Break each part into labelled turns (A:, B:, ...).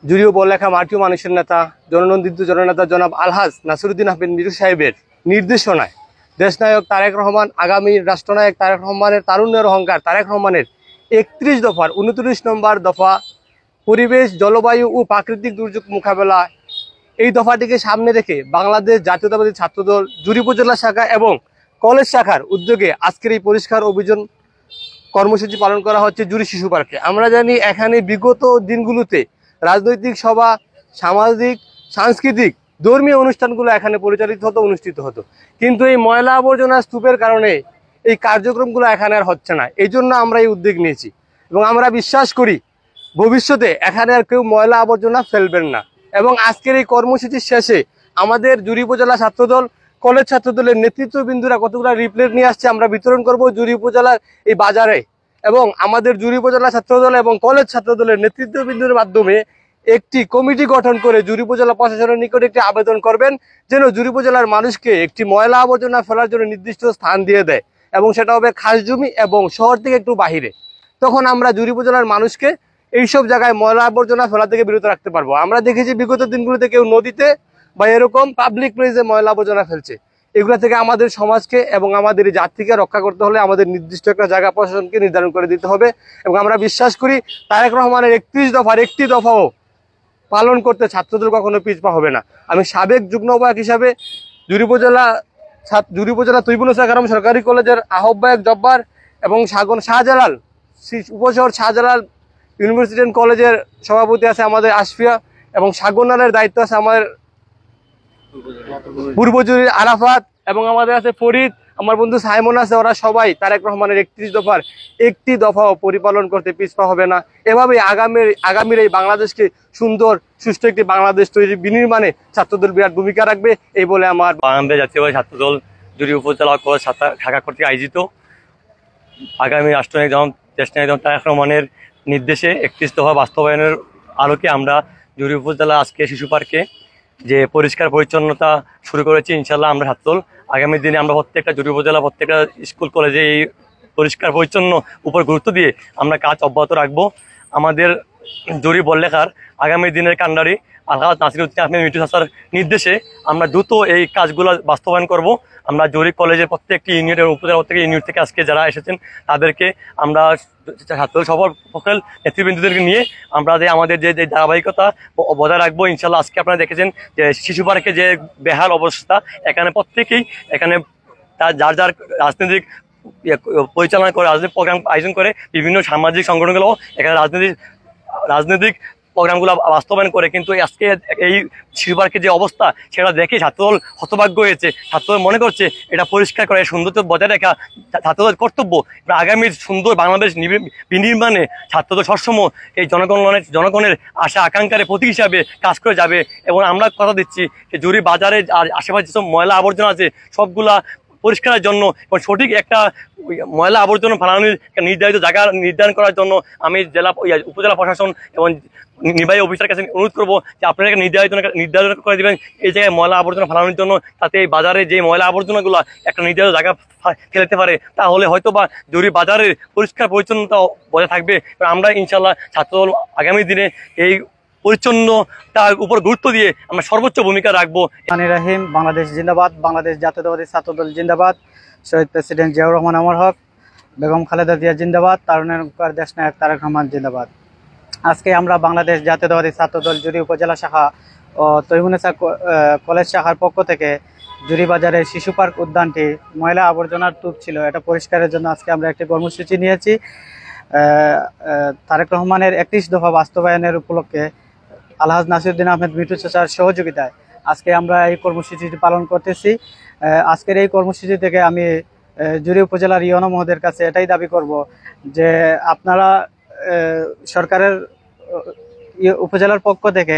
A: জুড়ি উপলেখা মাটিও মানুষের নেতা জননন্দিত জননেতা জনাব আলহাজ নাসিরউদ্দিন আহমেদ মিঠু সাহেবের নির্দেশনায় দেশনায়ক তারেক রহমান, আগামী রাষ্ট্রনায়ক তারেক রহমানের তারুণ্যের অহংকার তারেক রহমানের ৩১ দফার ২৯ নম্বর দফা পরিবেশ, জলবায়ু ও প্রাকৃতিক দুর্যোগ মোকাবেলা, এই দফাটিকে সামনে রেখে বাংলাদেশ জাতীয়তাবাদী ছাত্রদল জুড়ি উপজেলা শাখা এবং কলেজ শাখার উদ্যোগে আজকের এই পরিষ্কার অভিযান কর্মসূচি পালন করা হচ্ছে জুড়ি শিশু পার্কে। আমরা জানি এখানে বিগত দিনগুলোতে রাজনৈতিক সভা, সামাজিক, সাংস্কৃতিক, ধর্মীয় অনুষ্ঠানগুলো এখানে পরিচালিত হতো, অনুষ্ঠিত হতো, কিন্তু এই ময়লা আবর্জনা স্তূপের কারণে এই কার্যক্রমগুলো এখানে আর হচ্ছে না। এই জন্য আমরা এই উদ্যোগ নিয়েছি এবং আমরা বিশ্বাস করি ভবিষ্যতে এখানে আর কেউ ময়লা আবর্জনা ফেলবেন না। এবং আজকের এই কর্মসূচির শেষে আমাদের জুড়ি উপজেলা ছাত্রদল, কলেজ ছাত্রদলের নেতৃত্ববিন্দুরা কতগুলো রিপ্লেট নিয়ে আসছে, আমরা বিতরণ করব জুড়ি উপজেলার এই বাজারে। এবং আমাদের জুড়ি উপজেলা ছাত্রদল এবং কলেজ ছাত্রদলের নেতৃত্ববিন্দুর মাধ্যমে একটি কমিটি গঠন করে জুড়ি উপজেলা প্রশাসনের নিকট একটি আবেদন করবেন যেন জুড়ি উপজেলার মানুষকে একটি ময়লা আবর্জনা ফেলার জন্য নির্দিষ্ট স্থান দিয়ে দেয়, এবং সেটা হবে খাস জমি এবং শহর থেকে একটু বাহিরে। তখন আমরা জুড়ি উপজেলার মানুষকে এইসব জায়গায় ময়লা আবর্জনা ফেলা থেকে বিরত রাখতে পারবো। আমরা দেখেছি বিগত দিনগুলোতে কেউ নদীতে বা এরকম পাবলিক প্লেসে ময়লা আবর্জনা ফেলছে। এগুলো থেকে আমাদের সমাজকে এবং আমাদের এই জাতিকে রক্ষা করতে হলে আমাদের নির্দিষ্ট একটা জায়গা প্রশাসনকে নির্ধারণ করে দিতে হবে। এবং আমরা বিশ্বাস করি তারেক রহমানের ৩১ দফার একটি দফাও পালন করতে ছাত্রদল কখনো পিছপা হবে না। আমি সাবেক যুগ্ম আহ্বায়ক হিসাবে জুড়ি উপজেলা তৈবুল কারম সরকারি কলেজের আহ্বায়ক জব্বার এবং শাহজালাল উপশহর শাহজালাল ইউনিভার্সিটি অ্যান্ড কলেজের সভাপতি আছে আমাদের আশফিয়া, এবং সাগরনালের দায়িত্ব আছে আমাদের পূর্বজুরির আরাফাত, এবং আমাদের আছে ফরিদ, আমার বন্ধু সাইমন আছে। ওরা সবাই তারেক রহমানের ৩১ দফার একটি দফাও পরিপালন করতে পিছপা হবে না। এভাবেই আগামীর এই বাংলাদেশকে সুন্দর সুষ্ঠু একটি বাংলাদেশ তৈরি বিনির্মাণে ছাত্রদল বিরাট ভূমিকা রাখবে এই বলে আমার
B: বাংলাদেশ জাতীয়তাবাদী ছাত্রদল জুড়ি উপজেলা কলেজ শাখা কর্তৃক আয়োজিত আগামী রাষ্ট্রনায়ক দেশনায়ক তারেক রহমানের নির্দেশে ৩১ দফা বাস্তবায়নের আলোকে আমরা জুড়ি উপজেলা আজকে শিশু পার্কে যে পরিষ্কার পরিচ্ছন্নতা শুরু করেছি। ইনশাল্লাহ আমরা ছাত্রদল আগামী দিনে আমরা প্রত্যেকটা জুড়ি উপজেলা প্রত্যেকটা স্কুল কলেজে এই পরিষ্কার পরিচ্ছন্ন উপর গুরুত্ব দিয়ে আমরা কাজ অব্যাহত রাখবো। আমাদের জুড়ি বল্লেখার আগামী দিনের কান্ডারি আলহাজ নাসিরউদ্দিন আহমেদ মিঠু চাচার নির্দেশে আমরা দ্রুত এই কাজগুলো বাস্তবায়ন করব। আমরা জুড়ি কলেজের প্রত্যেকটি ইউনিটের উপজেলা প্রত্যেকটি ইউনিট থেকে আজকে যারা এসেছেন তাদেরকে আমরা ছাত্রদল সকল নেতৃবৃন্দদেরকে নিয়ে আমরা আমাদের যে ধারাবাহিকতা বজায় রাখবো। ইনশাল্লাহ আজকে আপনারা দেখেছেন যে শিশু পার্কে যে বেহাল অবস্থা, এখানে প্রত্যেকেই এখানে যার রাজনৈতিক পরিচালনা করে, রাজনৈতিক প্রোগ্রাম আয়োজন করে, বিভিন্ন সামাজিক সংগঠনগুলো এখানে রাজনৈতিক প্রোগ্রামগুলো বাস্তবায়ন করে, কিন্তু আজকে এই শিশু পার্কের যে অবস্থা সেটা দেখে ছাত্রদল হতভাগ্য হয়েছে। ছাত্রদল মনে করছে এটা পরিষ্কার করে সৌন্দর্য বজায় রাখা ছাত্রদলের কর্তব্য। আগামী সুন্দর বাংলাদেশ বিনির্মাণে ছাত্রদল সবসময় এই জনগণের আশা আকাঙ্ক্ষার প্রতীক হিসাবে কাজ করে যাবে। এবং আমরা কথা দিচ্ছি যে জুড়ি বাজারে আর আশেপাশে যেসব ময়লা আবর্জনা আছে সবগুলা পরিষ্কারের জন্য এবং সঠিক একটা ময়লা আবর্জনা ফেলানোর নির্ধারিত জায়গা নির্ধারণ করার জন্য আমি উপজেলা প্রশাসন এবং নির্বাহী অফিসারের কাছে অনুরোধ করবো যে আপনারা নির্ধারণ করে দেবেন এই জায়গায় ময়লা আবর্জনা ফেলানোর জন্য, তাতে এই বাজারে যে ময়লা আবর্জনাগুলো একটা নির্ধারিত জায়গা ফেলতে পারে, তাহলে হয়তো বা জরুরি বাজারের পরিষ্কার পরিচ্ছন্নতা বজায় থাকবে। আমরা ইনশাল্লাহ ছাত্রদল আগামী দিনে এই পরিচ্ছন্নতার উপর গুরুত্ব দিয়ে আমরা সর্বোচ্চ ভূমিকা রাখবো।
C: রাহিম, বাংলাদেশ জিন্দাবাদ, বাংলাদেশ জাতীয়তাবাদী ছাত্রদল জিন্দাবাদ, শহীদ প্রেসিডেন্ট জিয়াউর রহমান অমর হক, বেগম খালেদা জিয়া জিন্দাবাদ, তারুণ্যের দেশনায়ক তারেক রহমান জিন্দাবাদ। আজকে আমরা বাংলাদেশ জাতীয়তাবাদী ছাত্রদল জুড়ি উপজেলা শাখা ও তৈবুনেসা কলেজ শাখার পক্ষ থেকে জুড়ি বাজারের শিশু পার্ক উদ্যানটি ময়লা আবর্জনার স্তূপ ছিল, এটা পরিষ্কারের জন্য আজকে আমরা একটি কর্মসূচি নিয়েছি। তারেক রহমানের ৩১ দফা বাস্তবায়নের উপলক্ষে আলহাজ নাসিরউদ্দিন আহমেদ মিঠু চাচার সহযোগিতায় আজকে আমরা এই কর্মসূচিটি পালন করতেছি। আজকের এই কর্মসূচি থেকে আমি জুড়ি উপজেলার ইউনো মহোদয়ের কাছে এটাই দাবি করব যে আপনারা সরকারের উপজেলার পক্ষ থেকে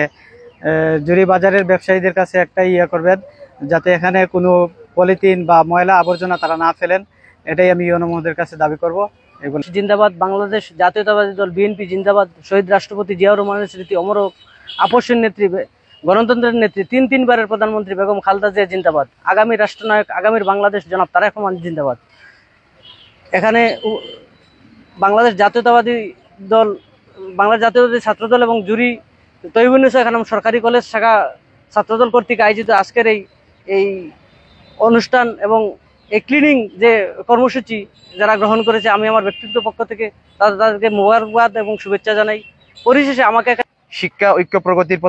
C: জুড়ি বাজারের ব্যবসায়ীদের কাছে একটাই করবেন যাতে এখানে কোনো পলিথিন বা ময়লা আবর্জনা তারা না ফেলেন, এটাই আমি ইউনো মহোদয়ের কাছে দাবি করব।
D: জিন্দাবাদ, বাংলাদেশ জাতীয়তাবাদী দল বিএনপি জিন্দাবাদ, শহীদ রাষ্ট্রপতি জিয়াউর রহমানের স্মৃতি অমর, আপসের নেত্রী, গণতন্ত্রের নেত্রী, তিনবারের প্রধানমন্ত্রী বেগম খালেদা জিয়া জিন্দাবাদ, আগামী রাষ্ট্রনায়ক আগামীর বাংলাদেশ জনাব তারেক রহমান জিন্দাবাদ। এখানে বাংলাদেশ জাতীয়তাবাদী দল, বাংলাদেশ জাতীয়তাবাদী ছাত্রদল এবং জুরি তৈবুন্নেসা খানম সরকারি কলেজ শাখা ছাত্রদল কর্তৃক আয়োজিত আজকের এই অনুষ্ঠান এবং এই ক্লিনিং যে কর্মসূচি যারা গ্রহণ করেছে, আমি আমার ব্যক্তিগত পক্ষ থেকে তাদেরকে মোবারকবাদ এবং শুভেচ্ছা জানাই। পরিশেষে আমাকে
E: শিক্ষা ঐক্য প্রগতির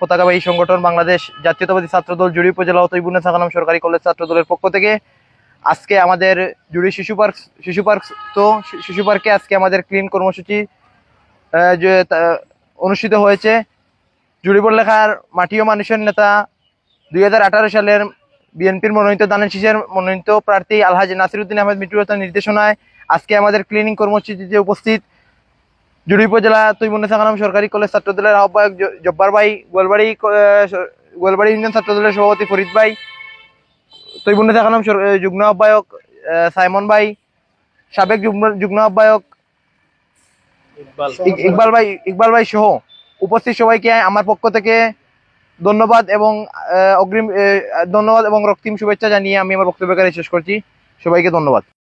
E: পতাকাবাহী সংগঠন বাংলাদেশ জাতীয়তাবাদী ছাত্রদল জুড়ি উপজেলা ও তৈবুন্নেসা খানম সরকারি কলেজ ছাত্রদলের পক্ষ থেকে আজকে আমাদের জুড়ি শিশু পার্কে আজকে আমাদের ক্লিন কর্মসূচি অনুষ্ঠিত হয়েছে। জুড়ি বড়লেখার মাটি ও মানুষের নেতা 2018 সালের বিএনপির মনোনীত দানের শীষের মনোনীত প্রার্থী আলহাজ নাসিরউদ্দিন আহমেদ মিঠুর নির্দেশনায় আজকে আমাদের ক্লিনিং কর্মসূচিতে উপস্থিত জুড়ি উপজেলা তৈবুন্নেসা খানম সরকারি কলেজ ছাত্রদলের আহ্বায়ক জব্বার ভাই, গোয়ালবাড়ি ইউনিয়ন ছাত্রদলের সভাপতি ফরিদ ভাই, তৈবুন্নেসা খানম যুগ্ম আহ্বায়ক সাইমন ভাই, সাবেক যুগ্ম আহ্বায়ক ইকবাল ভাই সহ উপস্থিত সবাইকে আমার পক্ষ থেকে ধন্যবাদ এবং অগ্রিম ধন্যবাদ এবং রক্তিম শুভেচ্ছা জানিয়ে আমি আমার বক্তব্য শেষ করছি। সবাইকে ধন্যবাদ।